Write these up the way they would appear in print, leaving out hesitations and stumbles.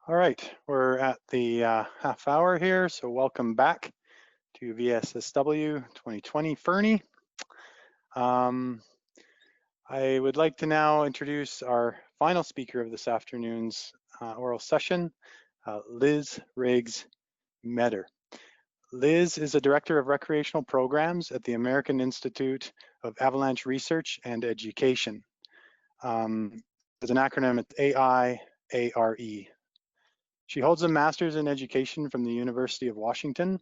All right, we're at the half hour here, so welcome back to VSSW 2020 Fernie. I would like to now introduce our final speaker of this afternoon's oral session, Liz Riggs-Meador. Liz is a director of recreational programs at the American Institute of Avalanche Research and Education. As an acronym, it's AIARE. She holds a master's in education from the University of Washington.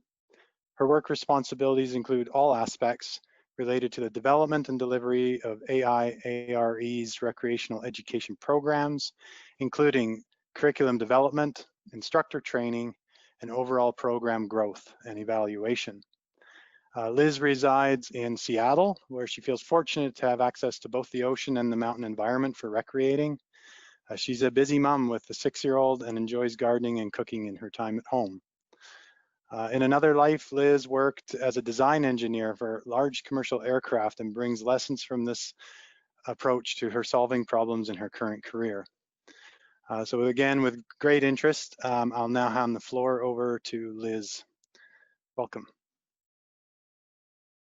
Her work responsibilities include all aspects related to the development and delivery of AIARE's recreational education programs, including curriculum development, instructor training, and overall program growth and evaluation. Liz resides in Seattle, where she feels fortunate to have access to both the ocean and the mountain environment for recreating. She's a busy mom with a 6-year-old and enjoys gardening and cooking in her time at home. In another life, Liz worked as a design engineer for large commercial aircraft and brings lessons from this approach to her solving problems in her current career. So again, with great interest, I'll now hand the floor over to Liz. Welcome.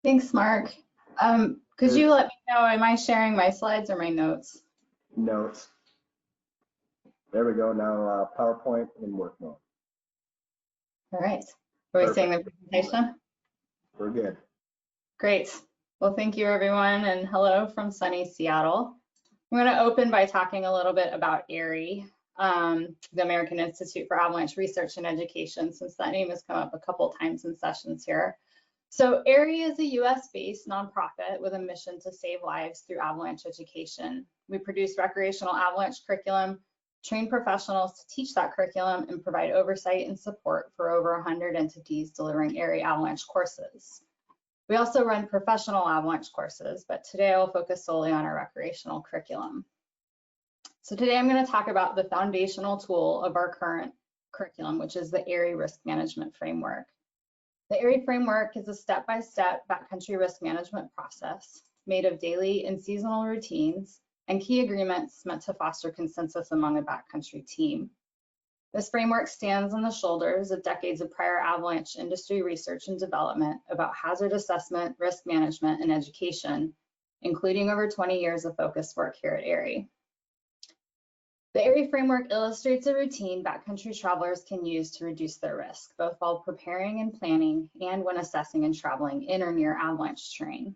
Thanks, Mark. Could you let me know, am I sharing my slides or my notes? Notes. There we go. Now PowerPoint in work mode. All right. Are we seeing the presentation? We're good. Great. Well, thank you, everyone, and hello from sunny Seattle. I'm going to open by talking a little bit about AIRE, the American Institute for Avalanche Research and Education, since that name has come up a couple times in sessions here. So AIRE is a US-based nonprofit with a mission to save lives through avalanche education. We produce recreational avalanche curriculum, train professionals to teach that curriculum, and provide oversight and support for over 100 entities delivering AIRE avalanche courses. We also run professional avalanche courses, but today I'll focus solely on our recreational curriculum. So today I'm going to talk about the foundational tool of our current curriculum, which is the AIRE Risk Management Framework. The AIRE framework is a step-by-step backcountry risk management process made of daily and seasonal routines and key agreements meant to foster consensus among a backcountry team. This framework stands on the shoulders of decades of prior avalanche industry research and development about hazard assessment, risk management, and education, including over 20 years of focused work here at AIRE. The AIRE framework illustrates a routine backcountry travelers can use to reduce their risk, both while preparing and planning and when assessing and traveling in or near avalanche terrain.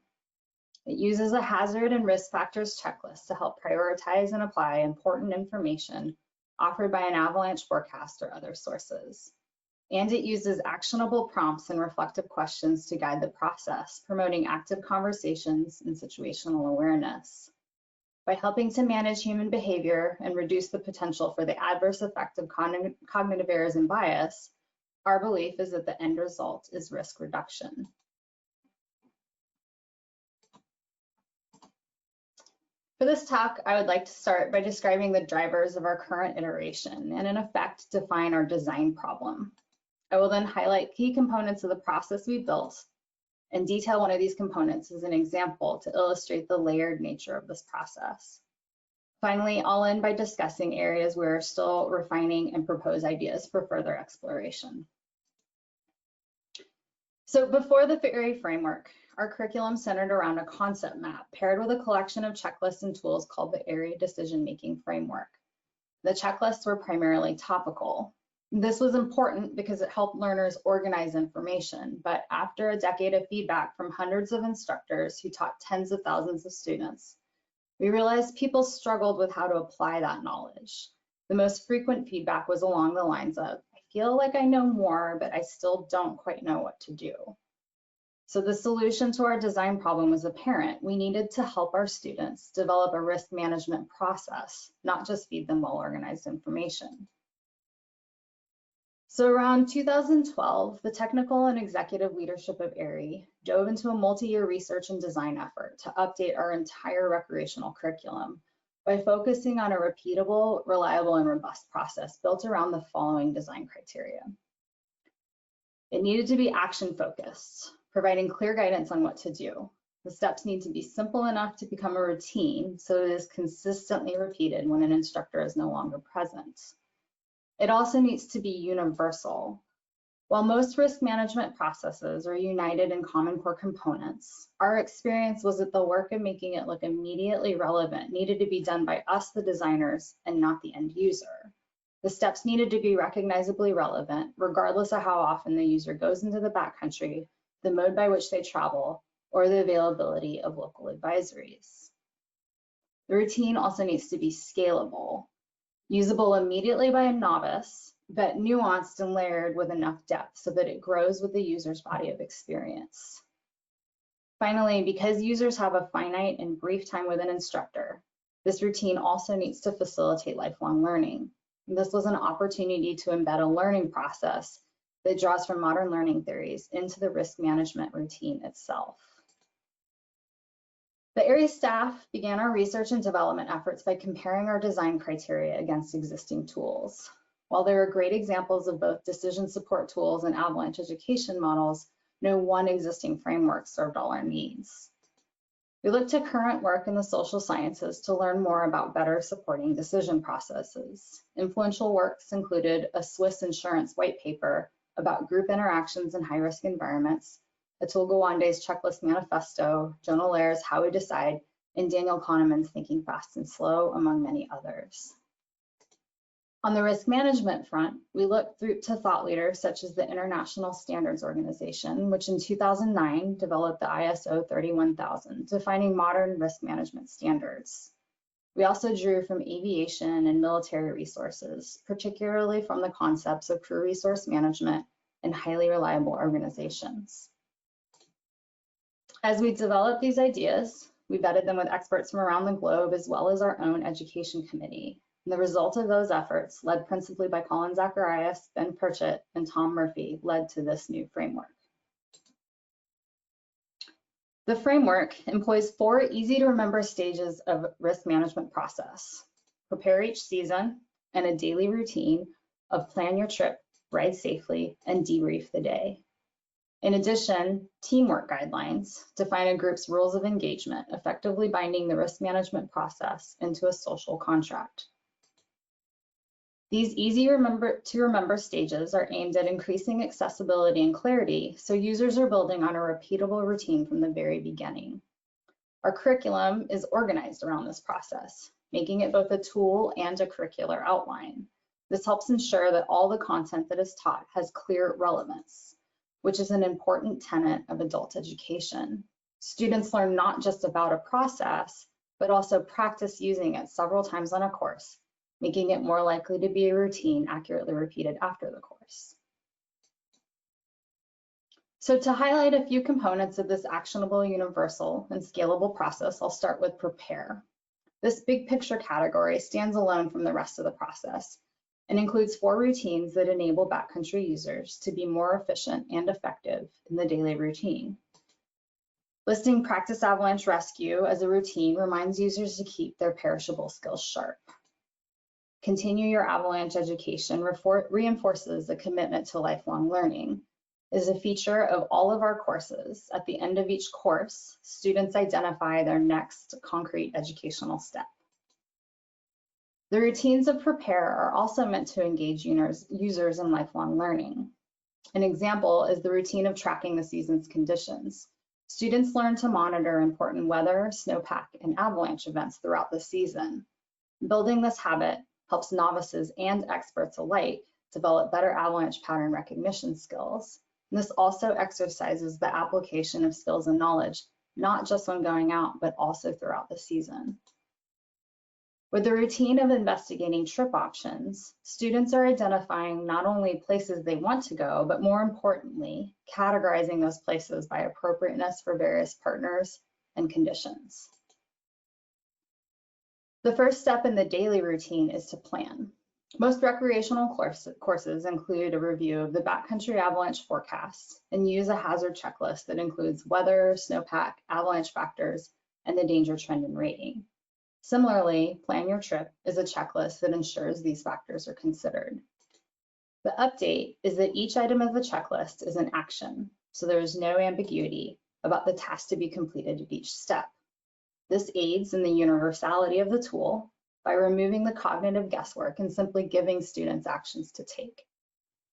It uses a hazard and risk factors checklist to help prioritize and apply important information offered by an avalanche forecast or other sources. And it uses actionable prompts and reflective questions to guide the process, promoting active conversations and situational awareness. By helping to manage human behavior and reduce the potential for the adverse effect of cognitive errors and bias, our belief is that the end result is risk reduction. For this talk, I would like to start by describing the drivers of our current iteration and in effect define our design problem. I will then highlight key components of the process we built and detail one of these components as an example to illustrate the layered nature of this process. Finally, I'll end by discussing areas we're still refining and propose ideas for further exploration. So before the AIRE framework, our curriculum centered around a concept map paired with a collection of checklists and tools called the AIRE decision-making framework. The checklists were primarily topical. This was important because it helped learners organize information, but after a decade of feedback from hundreds of instructors who taught tens of thousands of students, we realized people struggled with how to apply that knowledge. The most frequent feedback was along the lines of, I feel like I know more, but I still don't quite know what to do. So the solution to our design problem was apparent. We needed to help our students develop a risk management process, not just feed them well-organized information. So around 2012, the technical and executive leadership of AIRE dove into a multi-year research and design effort to update our entire recreational curriculum by focusing on a repeatable, reliable, and robust process built around the following design criteria. It needed to be action-focused, providing clear guidance on what to do. The steps need to be simple enough to become a routine so it is consistently repeated when an instructor is no longer present. It also needs to be universal. While most risk management processes are united in common core components, our experience was that the work of making it look immediately relevant needed to be done by us, the designers, and not the end user. The steps needed to be recognizably relevant, regardless of how often the user goes into the backcountry, the mode by which they travel, or the availability of local advisories. The routine also needs to be scalable, usable immediately by a novice, but nuanced and layered with enough depth so that it grows with the user's body of experience. Finally, because users have a finite and brief time with an instructor, this routine also needs to facilitate lifelong learning. This was an opportunity to embed a learning process that draws from modern learning theories into the risk management routine itself. The area staff began our research and development efforts by comparing our design criteria against existing tools. While there are great examples of both decision support tools and Avalanche education models, no one existing framework served all our needs. We looked to current work in the social sciences to learn more about better supporting decision processes. Influential works included a Swiss insurance white paper about group interactions in high-risk environments, Atul Gawande's checklist manifesto, Jonah Lair's How We Decide, and Daniel Kahneman's Thinking Fast and Slow, among many others. On the risk management front, we looked through to thought leaders such as the International Standards Organization, which in 2009 developed the ISO 31000, defining modern risk management standards. We also drew from aviation and military resources, particularly from the concepts of crew resource management and highly reliable organizations. As we developed these ideas, we vetted them with experts from around the globe as well as our own education committee. And the result of those efforts, led principally by Colin Zacharias, Ben Pritchett, and Tom Murphy, led to this new framework. The framework employs 4 easy-to-remember stages of risk management process: prepare each season, and a daily routine of plan your trip, ride safely, and debrief the day. In addition, teamwork guidelines define a group's rules of engagement, effectively binding the risk management process into a social contract. These easy-to-remember stages are aimed at increasing accessibility and clarity, so users are building on a repeatable routine from the very beginning. Our curriculum is organized around this process, making it both a tool and a curricular outline. This helps ensure that all the content that is taught has clear relevance, which is an important tenet of adult education. Students learn not just about a process, but also practice using it several times on a course, making it more likely to be a routine accurately repeated after the course. So to highlight a few components of this actionable, universal, and scalable process, I'll start with prepare. This big picture category stands alone from the rest of the process and includes 4 routines that enable backcountry users to be more efficient and effective in the daily routine. Listing practice avalanche rescue as a routine reminds users to keep their perishable skills sharp. Continue your avalanche education reinforces a commitment to lifelong learning. It is a feature of all of our courses. At the end of each course, students identify their next concrete educational step. The routines of prepare are also meant to engage users in lifelong learning. An example is the routine of tracking the season's conditions. Students learn to monitor important weather, snowpack, and avalanche events throughout the season. Building this habit helps novices and experts alike develop better avalanche pattern recognition skills. And this also exercises the application of skills and knowledge, not just when going out, but also throughout the season. With the routine of investigating trip options, students are identifying not only places they want to go, but more importantly, categorizing those places by appropriateness for various partners and conditions. The first step in the daily routine is to plan. Most recreational courses include a review of the backcountry avalanche forecast and use a hazard checklist that includes weather, snowpack, avalanche factors, and the danger trend and rating. Similarly, plan your trip is a checklist that ensures these factors are considered. The update is that each item of the checklist is an action, so there is no ambiguity about the task to be completed at each step. This aids in the universality of the tool by removing the cognitive guesswork and simply giving students actions to take.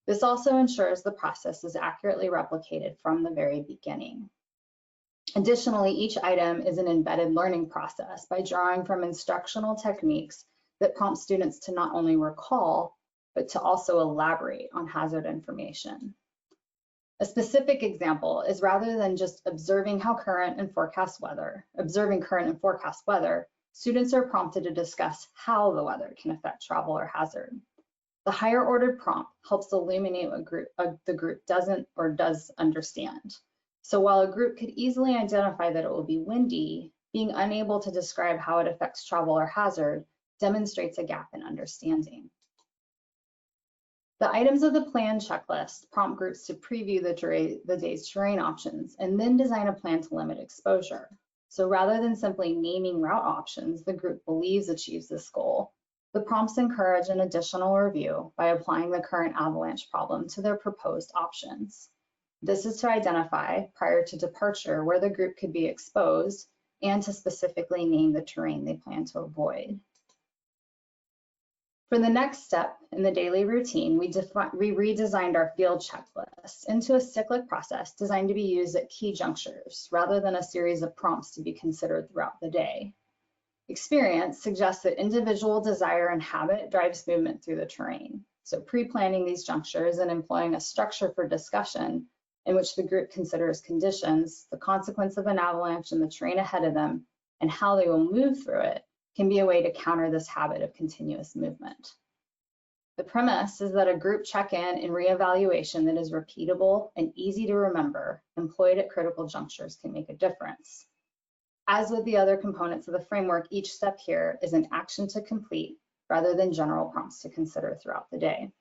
This also ensures the process is accurately replicated from the very beginning. Additionally, each item is an embedded learning process by drawing from instructional techniques that prompt students to not only recall, but to also elaborate on hazard information. A specific example is rather than just observing current and forecast weather, students are prompted to discuss how the weather can affect travel or hazard. The higher ordered prompt helps illuminate what the group doesn't or does understand. So while a group could easily identify that it will be windy, being unable to describe how it affects travel or hazard demonstrates a gap in understanding. The items of the plan checklist prompt groups to preview the day's terrain options and then design a plan to limit exposure. So rather than simply naming route options the group believes achieves this goal, the prompts encourage an additional review by applying the current avalanche problem to their proposed options. This is to identify, prior to departure, where the group could be exposed and to specifically name the terrain they plan to avoid. For the next step in the daily routine, we redesigned our field checklist into a cyclic process designed to be used at key junctures rather than a series of prompts to be considered throughout the day. Experience suggests that individual desire and habit drives movement through the terrain. So pre-planning these junctures and employing a structure for discussion in which the group considers conditions, the consequence of an avalanche and the terrain ahead of them, and how they will move through it can be a way to counter this habit of continuous movement. The premise is that a group check-in and reevaluation that is repeatable and easy to remember, employed at critical junctures, can make a difference. As with the other components of the framework, each step here is an action to complete rather than general prompts to consider throughout the day.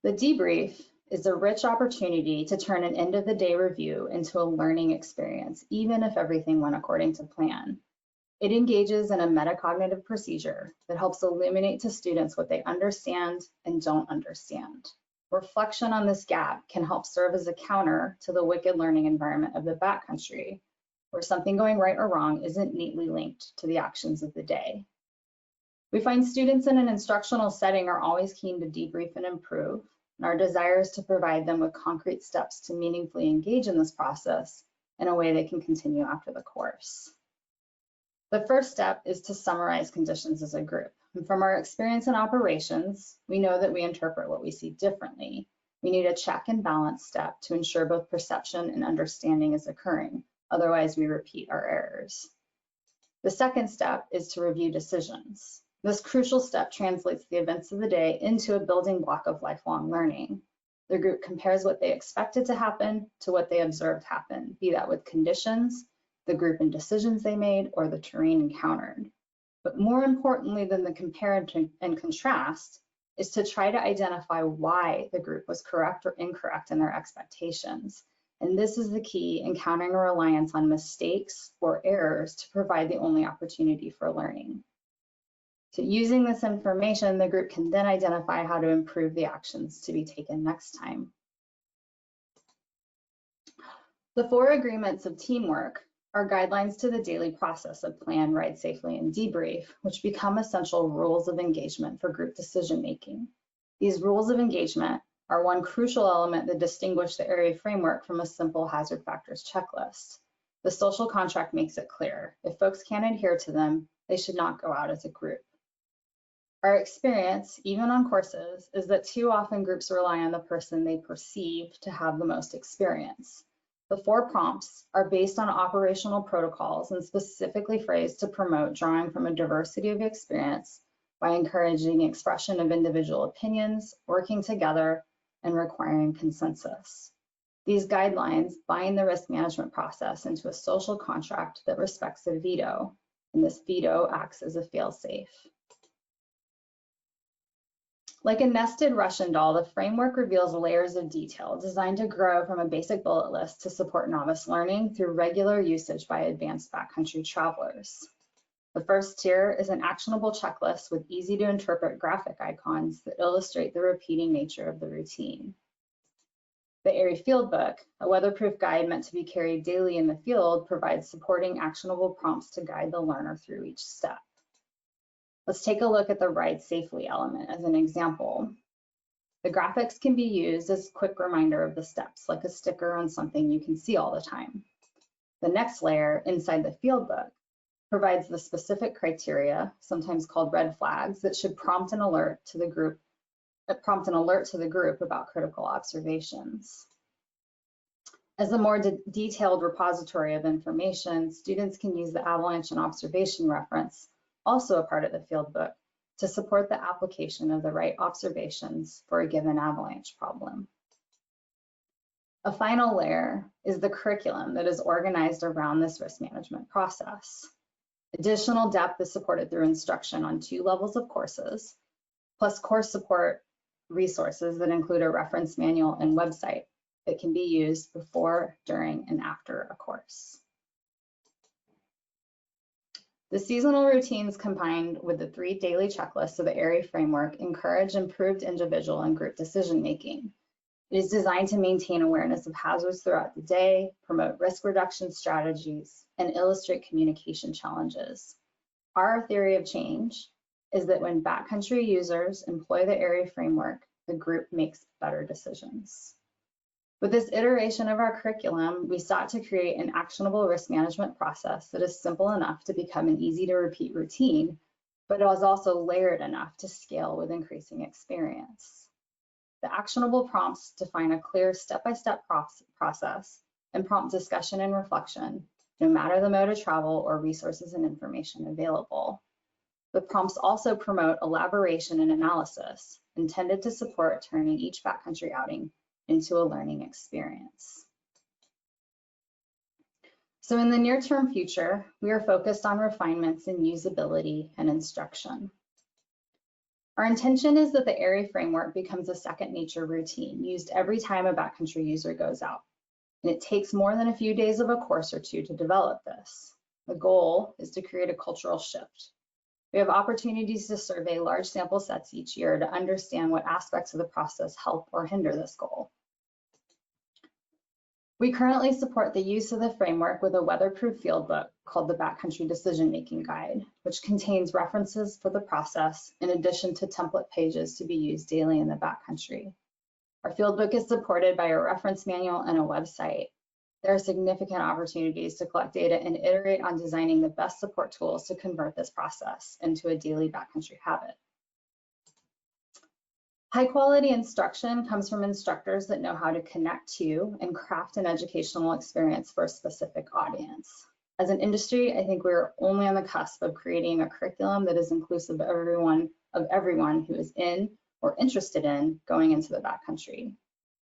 The debrief is a rich opportunity to turn an end-of-the-day review into a learning experience, even if everything went according to plan. It engages in a metacognitive procedure that helps illuminate to students what they understand and don't understand. Reflection on this gap can help serve as a counter to the wicked learning environment of the backcountry, where something going right or wrong isn't neatly linked to the actions of the day. We find students in an instructional setting are always keen to debrief and improve, and our desire is to provide them with concrete steps to meaningfully engage in this process in a way they can continue after the course. The first step is to summarize conditions as a group. And from our experience in operations, we know that we interpret what we see differently. We need a check and balance step to ensure both perception and understanding is occurring. Otherwise, we repeat our errors. The second step is to review decisions. This crucial step translates the events of the day into a building block of lifelong learning. The group compares what they expected to happen to what they observed happen, be that with conditions, the group and decisions they made, or the terrain encountered. But more importantly than the compare and contrast is to try to identify why the group was correct or incorrect in their expectations. And this is the key in countering a reliance on mistakes or errors to provide the only opportunity for learning. So using this information, the group can then identify how to improve the actions to be taken next time. The 4 agreements of teamwork are guidelines to the daily process of plan, ride safely, and debrief, which become essential rules of engagement for group decision-making. These rules of engagement are one crucial element that distinguish the area framework from a simple hazard factors checklist. The social contract makes it clear. If folks can't adhere to them, they should not go out as a group. Our experience, even on courses, is that too often groups rely on the person they perceive to have the most experience. The 4 prompts are based on operational protocols and specifically phrased to promote drawing from a diversity of experience by encouraging expression of individual opinions, working together, and requiring consensus. These guidelines bind the risk management process into a social contract that respects a veto, and this veto acts as a fail-safe. Like a nested Russian doll, the framework reveals layers of detail designed to grow from a basic bullet list to support novice learning through regular usage by advanced backcountry travelers. The first tier is an actionable checklist with easy to interpret graphic icons that illustrate the repeating nature of the routine. The ARI Field Book, a weatherproof guide meant to be carried daily in the field, provides supporting actionable prompts to guide the learner through each step. Let's take a look at the ride safely element as an example. The graphics can be used as a quick reminder of the steps, like a sticker on something you can see all the time. The next layer inside the field book provides the specific criteria, sometimes called red flags, that should prompt an alert to the group about critical observations. As a more detailed repository of information, students can use the Avalanche and observation reference, also a part of the field book, to support the application of the right observations for a given avalanche problem. A final layer is the curriculum that is organized around this risk management process. Additional depth is supported through instruction on 2 levels of courses, plus course support resources that include a reference manual and website that can be used before, during, and after a course. The seasonal routines combined with the 3 daily checklists of the ARI framework encourage improved individual and group decision-making. It is designed to maintain awareness of hazards throughout the day, promote risk reduction strategies, and illustrate communication challenges. Our theory of change is that when backcountry users employ the ARI framework, the group makes better decisions. With this iteration of our curriculum, we sought to create an actionable risk management process that is simple enough to become an easy to repeat routine, but it was also layered enough to scale with increasing experience. The actionable prompts define a clear step-by-step process and prompt discussion and reflection, no matter the mode of travel or resources and information available. The prompts also promote elaboration and analysis, intended to support turning each backcountry outing into a learning experience. So in the near-term future, we are focused on refinements in usability and instruction. Our intention is that the ARI framework becomes a second nature routine used every time a backcountry user goes out. And it takes more than a few days of a course or 2 to develop this. The goal is to create a cultural shift. We have opportunities to survey large sample sets each year to understand what aspects of the process help or hinder this goal. We currently support the use of the framework with a weatherproof field book called the Backcountry Decision Making Guide, which contains references for the process in addition to template pages to be used daily in the backcountry. Our field book is supported by a reference manual and a website. There are significant opportunities to collect data and iterate on designing the best support tools to convert this process into a daily backcountry habit. High quality instruction comes from instructors that know how to connect to and craft an educational experience for a specific audience. As an industry, I think we're only on the cusp of creating a curriculum that is inclusive of everyone who is in or interested in going into the backcountry.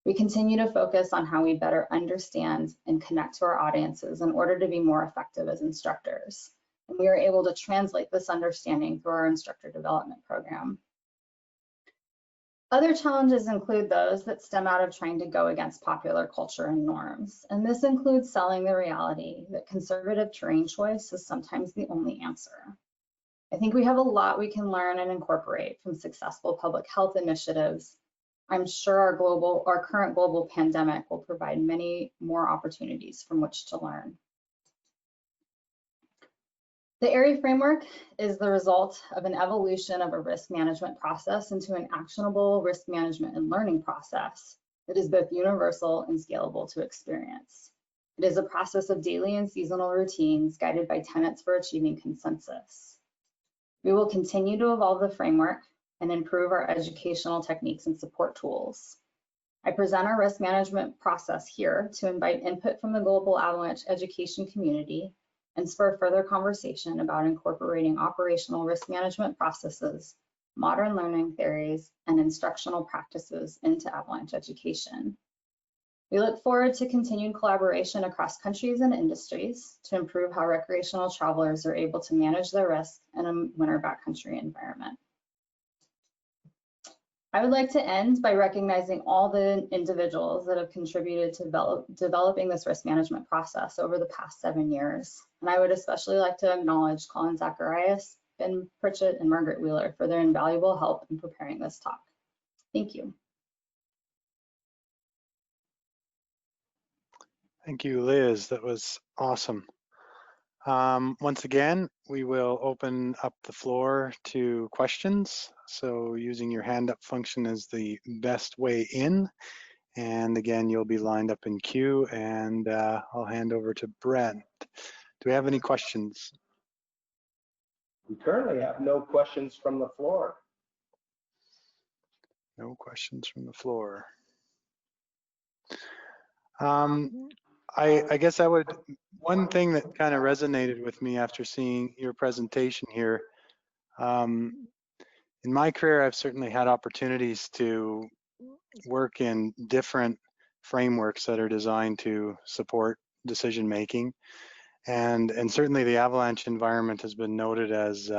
We continue to focus on how we better understand and connect to our audiences in order to be more effective as instructors. And we are able to translate this understanding through our instructor development program. Other challenges include those that stem out of trying to go against popular culture and norms. And this includes selling the reality that conservative terrain choice is sometimes the only answer. I think we have a lot we can learn and incorporate from successful public health initiatives. I'm sure our current global pandemic will provide many more opportunities from which to learn. The ARI framework is the result of an evolution of a risk management process into an actionable risk management and learning process that is both universal and scalable to experience. It is a process of daily and seasonal routines guided by tenets for achieving consensus. We will continue to evolve the framework and improve our educational techniques and support tools. I present our risk management process here to invite input from the global Avalanche education community and spur further conversation about incorporating operational risk management processes, modern learning theories, and instructional practices into Avalanche education. We look forward to continued collaboration across countries and industries to improve how recreational travelers are able to manage their risk in a winter backcountry environment. I would like to end by recognizing all the individuals that have contributed to developing this risk management process over the past 7 years. And I would especially like to acknowledge Colin Zacharias, Ben Pritchett, and Margaret Wheeler for their invaluable help in preparing this talk. Thank you. Thank you, Liz. That was awesome. Once again, we will open up the floor to questions. So using your hand up function is the best way in. And again, you'll be lined up in queue, and I'll hand over to Brent. Do we have any questions? We currently have no questions from the floor. No questions from the floor. I guess one thing that kind of resonated with me after seeing your presentation here, in my career, I've certainly had opportunities to work in different frameworks that are designed to support decision making. And certainly the Avalanche environment has been noted as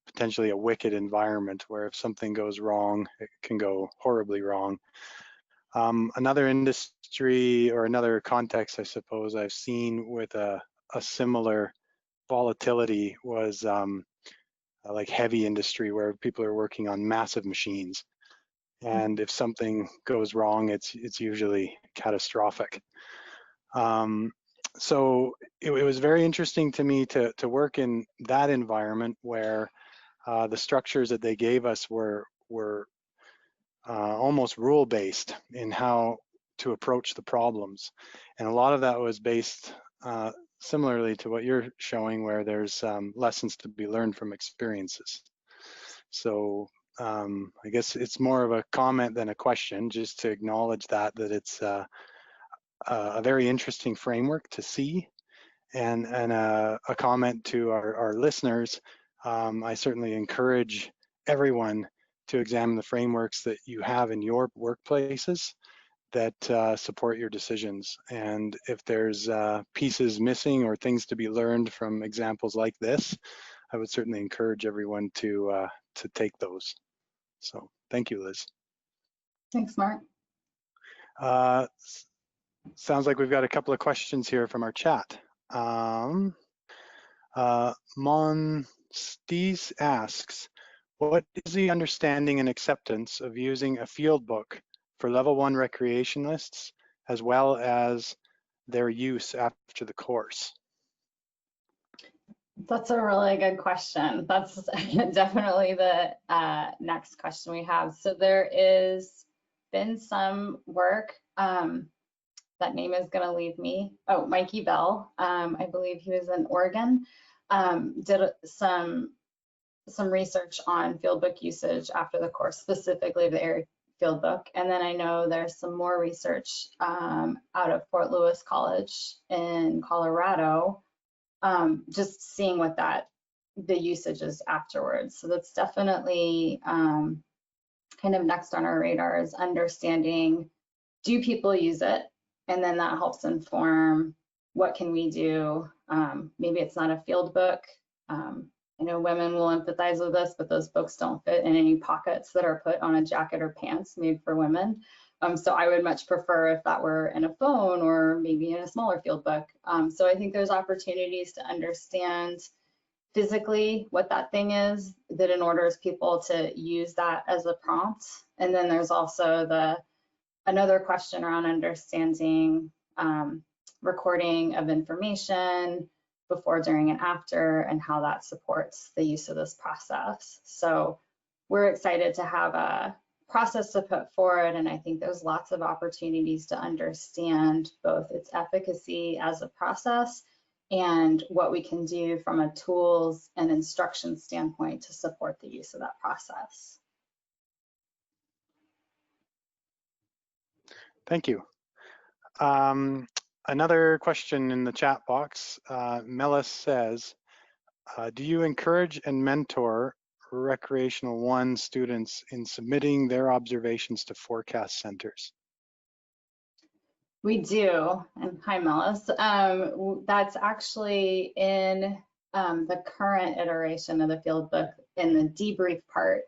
potentially a wicked environment where if something goes wrong, it can go horribly wrong. Another industry or another context, I suppose, I've seen with a similar volatility was like heavy industry where people are working on massive machines. And if something goes wrong, it's usually catastrophic. So it was very interesting to me to work in that environment where the structures that they gave us were almost rule-based in how to approach the problems. And a lot of that was based similarly to what you're showing, where there's lessons to be learned from experiences. So I guess it's more of a comment than a question, just to acknowledge that it's a very interesting framework to see, and a comment to our listeners. I certainly encourage everyone to examine the frameworks that you have in your workplaces that support your decisions. And if there's pieces missing or things to be learned from examples like this, I would certainly encourage everyone to take those. So thank you, Liz. Thanks, Mark. Sounds like we've got a couple of questions here from our chat. Monstis asks, what is the understanding and acceptance of using a field book for level 1 recreationists, as well as their use after the course? That's a really good question. That's definitely the next question we have. So there is been some work, that name is gonna leave me. Oh, Mikey Bell, I believe he was in Oregon, did some research on field book usage after the course, specifically the AIR field book. And then I know there's some more research out of Fort Lewis College in Colorado, just seeing what the usage is afterwards. So that's definitely kind of next on our radar, is understanding, do people use it? And then that helps inform what can we do. Maybe it's not a field book. I know women will empathize with this, but those books don't fit in any pockets that are put on a jacket or pants made for women. So I would much prefer if that were in a phone or maybe in a smaller field book. So I think there's opportunities to understand physically what that thing is, that in order for people to use that as a prompt. And then there's also another question around understanding recording of information before, during, and after, and how that supports the use of this process. So we're excited to have a process to put forward, and I think there's lots of opportunities to understand both its efficacy as a process and what we can do from a tools and instruction standpoint to support the use of that process. Thank you. Another question in the chat box, Melis says, do you encourage and mentor Recreational 1 students in submitting their observations to forecast centers? We do, and hi Melis. That's actually in the current iteration of the field book. In the debrief part,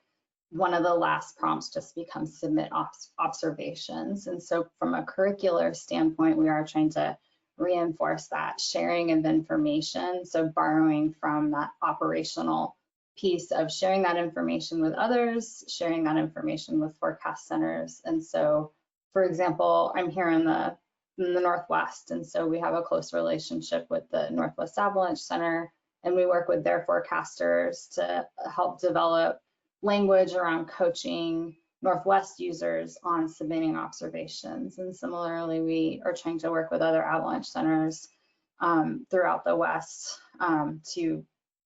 one of the last prompts just becomes submit observations. And so from a curricular standpoint, we are trying to reinforce that sharing of information. So borrowing from that operational piece of sharing that information with others, sharing that information with forecast centers. And so, for example, I'm here in the in the Northwest. And so we have a close relationship with the Northwest Avalanche Center, and we work with their forecasters to help develop language around coaching Northwest users on submitting observations. And similarly, we are trying to work with other avalanche centers throughout the West to,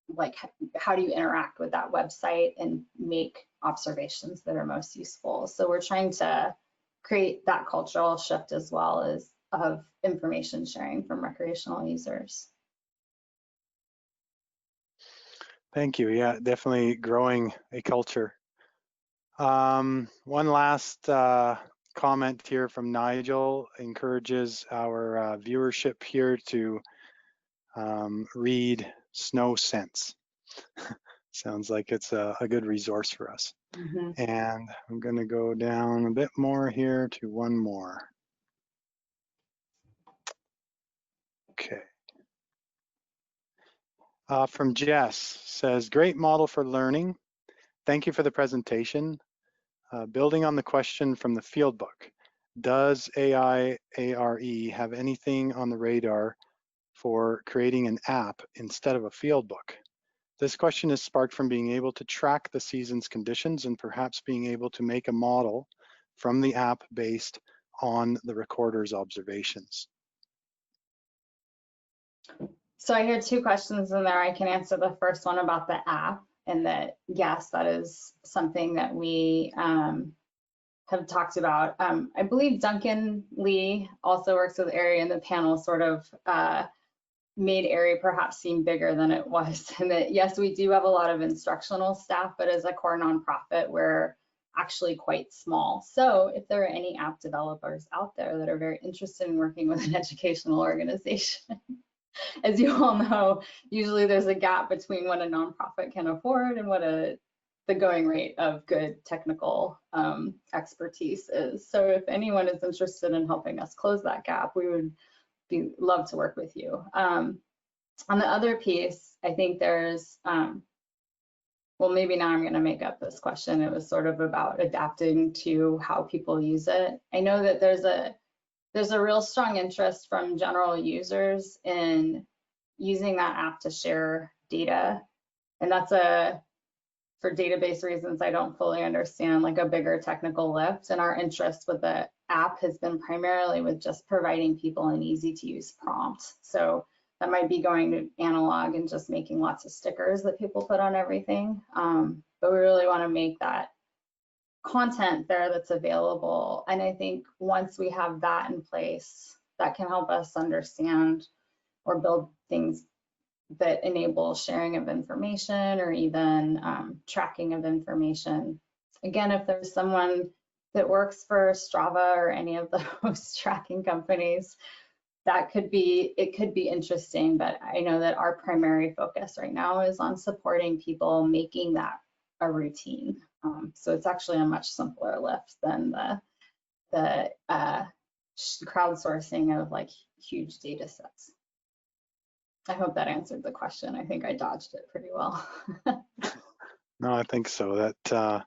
like, how do you interact with that website and make observations that are most useful. So we're trying to create that cultural shift as well as of information sharing from recreational users. Thank you. Yeah, definitely growing a culture. One last comment here from Nigel encourages our viewership here to read Snow Sense. Sounds like it's a good resource for us. And I'm going to go down a bit more here to one more. Okay. From Jess, says, great model for learning. Thank you for the presentation. Building on the question from the field book, does AI ARE have anything on the radar for creating an app instead of a field book? This question is sparked from being able to track the season's conditions and perhaps being able to make a model from the app based on the recorder's observations. So I hear two questions in there. I can answer the first one about the app, and that, yes, that is something that we have talked about. I believe Duncan Lee also works with ARE, and the panel sort of made ARE perhaps seem bigger than it was. And that, yes, we do have a lot of instructional staff, but as a core nonprofit, we're actually quite small. So if there are any app developers out there that are very interested in working with an educational organization, as you all know, usually there's a gap between what a nonprofit can afford and what the going rate of good technical expertise is. So if anyone is interested in helping us close that gap, we would love to work with you. On the other piece, I think there's, well, maybe now I'm going to make up this question. It was sort of about adapting to how people use it. I know that there's a real strong interest from general users in using that app to share data. And that's for database reasons, I don't fully understand, like, a bigger technical lift. And our interest with the app has been primarily with just providing people an easy to use prompt. So that might be going to analog and just making lots of stickers that people put on everything. But we really want to make that content there that's available. And I think once we have that in place, that can help us understand or build things that enable sharing of information or even tracking of information. Again, if there's someone that works for Strava or any of those tracking companies, it could be interesting, but I know that our primary focus right now is on supporting people making that a routine. So it's actually a much simpler lift than the crowdsourcing of, like, huge data sets. I hope that answered the question. I think I dodged it pretty well. No, I think so. That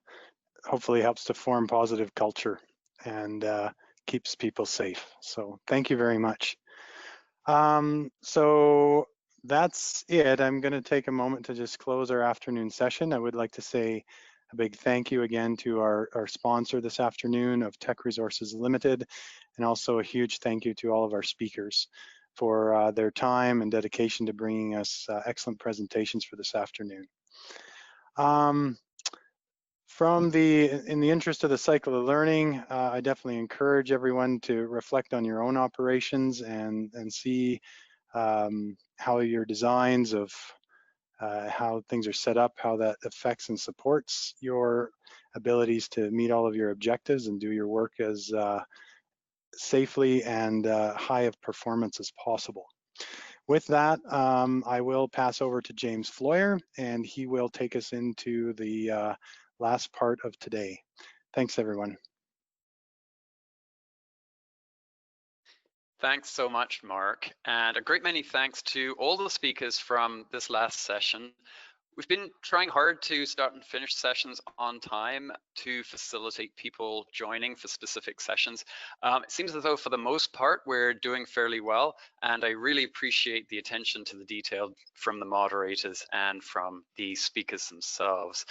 hopefully helps to form positive culture and keeps people safe. So thank you very much. So that's it. I'm going to take a moment to just close our afternoon session. I would like to say a big thank you again to our sponsor this afternoon of Tech Resources Limited, and also a huge thank you to all of our speakers for their time and dedication to bringing us excellent presentations for this afternoon. In the interest of the cycle of learning, I definitely encourage everyone to reflect on your own operations and see how your designs of how things are set up, how that affects and supports your abilities to meet all of your objectives and do your work as safely and high of performance as possible. With that, I will pass over to James Floyer, and he will take us into the last part of today. Thanks, everyone. Thanks so much, Mark, and a great many thanks to all the speakers from this last session. We've been trying hard to start and finish sessions on time to facilitate people joining for specific sessions. It seems as though for the most part, we're doing fairly well, and I really appreciate the attention to the detail from the moderators and from the speakers themselves.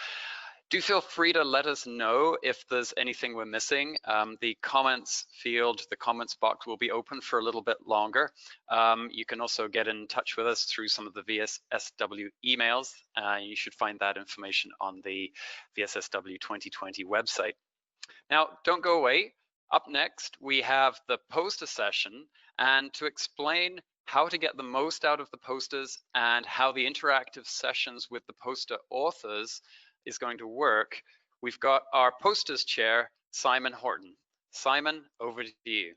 Do feel free to let us know if there's anything we're missing. The comments field, the comments box will be open for a little bit longer. You can also get in touch with us through some of the VSSW emails. You should find that information on the VSSW 2020 website. Now, don't go away. Up next, we have the poster session, and to explain how to get the most out of the posters and how the interactive sessions with the poster authors is going to work, we've got our posters chair, Simon Horton. Simon, over to you.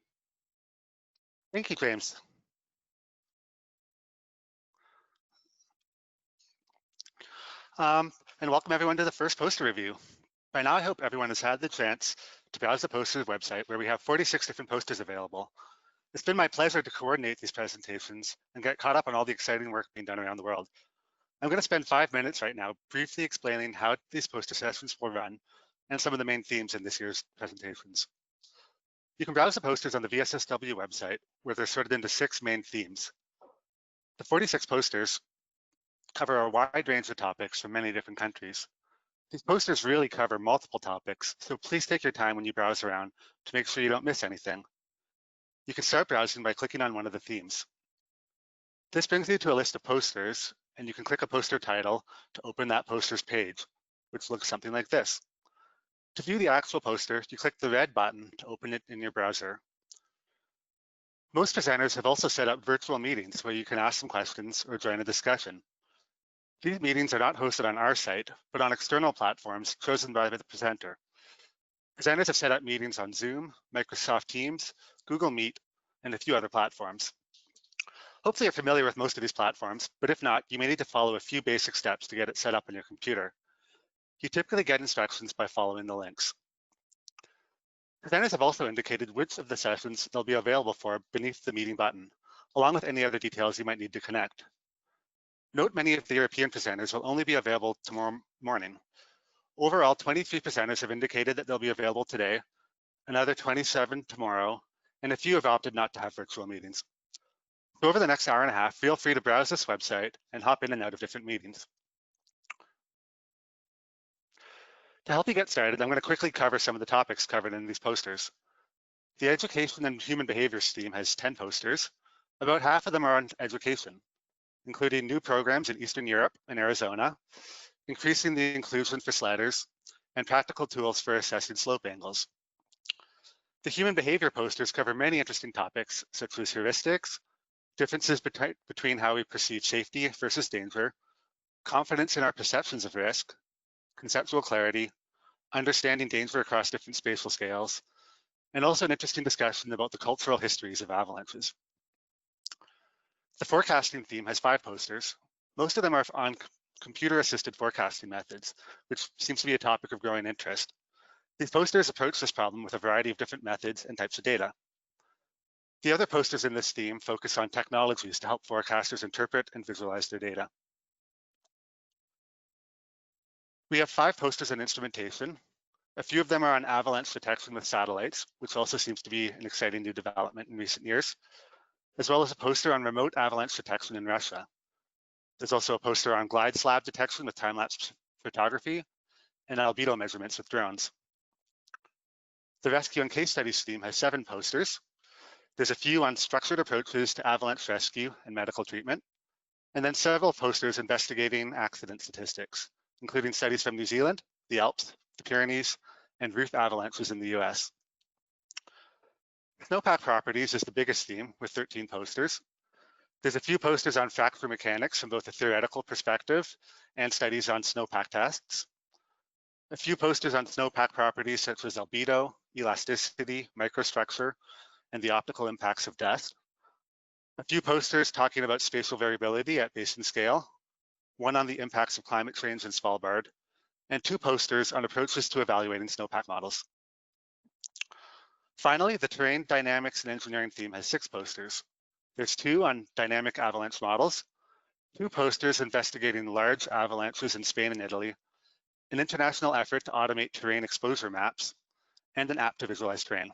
Thank you, James. And welcome everyone to the first poster review. By now, I hope everyone has had the chance to browse the posters website where we have 46 different posters available. It's been my pleasure to coordinate these presentations and get caught up on all the exciting work being done around the world. I'm going to spend 5 minutes right now briefly explaining how these poster sessions will run and some of the main themes in this year's presentations. You can browse the posters on the VSSW website where they're sorted into 6 main themes. The 46 posters cover a wide range of topics from many different countries. These posters really cover multiple topics, so please take your time when you browse around to make sure you don't miss anything. You can start browsing by clicking on one of the themes. This brings you to a list of posters, and you can click a poster title to open that poster's page, which looks something like this. To view the actual poster, you click the red button to open it in your browser. Most presenters have also set up virtual meetings where you can ask some questions or join a discussion. These meetings are not hosted on our site, but on external platforms chosen by the presenter. Presenters have set up meetings on Zoom, Microsoft Teams, Google Meet, and a few other platforms. Hopefully you're familiar with most of these platforms, but if not, you may need to follow a few basic steps to get it set up on your computer. You typically get instructions by following the links. Presenters have also indicated which of the sessions they'll be available for beneath the meeting button, along with any other details you might need to connect. Note many of the European presenters will only be available tomorrow morning. Overall, 23 presenters have indicated that they'll be available today, another 27 tomorrow, and a few have opted not to have virtual meetings. So over the next hour and a half, feel free to browse this website and hop in and out of different meetings. To help you get started, I'm going to quickly cover some of the topics covered in these posters. The Education and Human Behaviors theme has 10 posters. About half of them are on education, including new programs in Eastern Europe and Arizona, increasing the inclusion for sledders, and practical tools for assessing slope angles. The human behavior posters cover many interesting topics, such as heuristics, differences between how we perceive safety versus danger, confidence in our perceptions of risk, conceptual clarity, understanding danger across different spatial scales, and also an interesting discussion about the cultural histories of avalanches. The forecasting theme has 5 posters. Most of them are on computer-assisted forecasting methods, which seems to be a topic of growing interest. These posters approach this problem with a variety of different methods and types of data. The other posters in this theme focus on technologies to help forecasters interpret and visualize their data. We have 5 posters on instrumentation. A few of them are on avalanche detection with satellites, which also seems to be an exciting new development in recent years, as well as a poster on remote avalanche detection in Russia. There's also a poster on glide slab detection with time-lapse photography and albedo measurements with drones. The rescue and case studies theme has 7 posters. There's a few on structured approaches to avalanche rescue and medical treatment, and then several posters investigating accident statistics, including studies from New Zealand, the Alps, the Pyrenees, and roof avalanches in the US. Snowpack properties is the biggest theme with 13 posters. There's a few posters on fracture mechanics from both a theoretical perspective and studies on snowpack tests. A few posters on snowpack properties such as albedo, elasticity, microstructure, and the optical impacts of dust. A few posters talking about spatial variability at basin scale, one on the impacts of climate change in Svalbard, and 2 posters on approaches to evaluating snowpack models. Finally, the terrain dynamics and engineering theme has 6 posters. There's 2 on dynamic avalanche models. 2 posters investigating large avalanches in Spain and Italy, an international effort to automate terrain exposure maps, and an app to visualize terrain.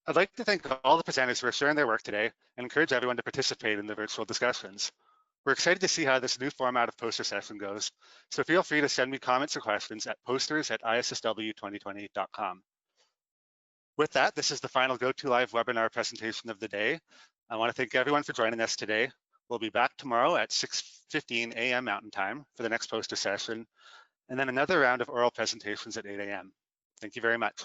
I'd like to thank all the presenters for sharing their work today and encourage everyone to participate in the virtual discussions. We're excited to see how this new format of poster session goes, so feel free to send me comments or questions at posters@issw2020.com. With that, this is the final GoToLive webinar presentation of the day. I want to thank everyone for joining us today. We'll be back tomorrow at 6:15 a.m. Mountain Time for the next poster session, and then another round of oral presentations at 8 a.m. Thank you very much.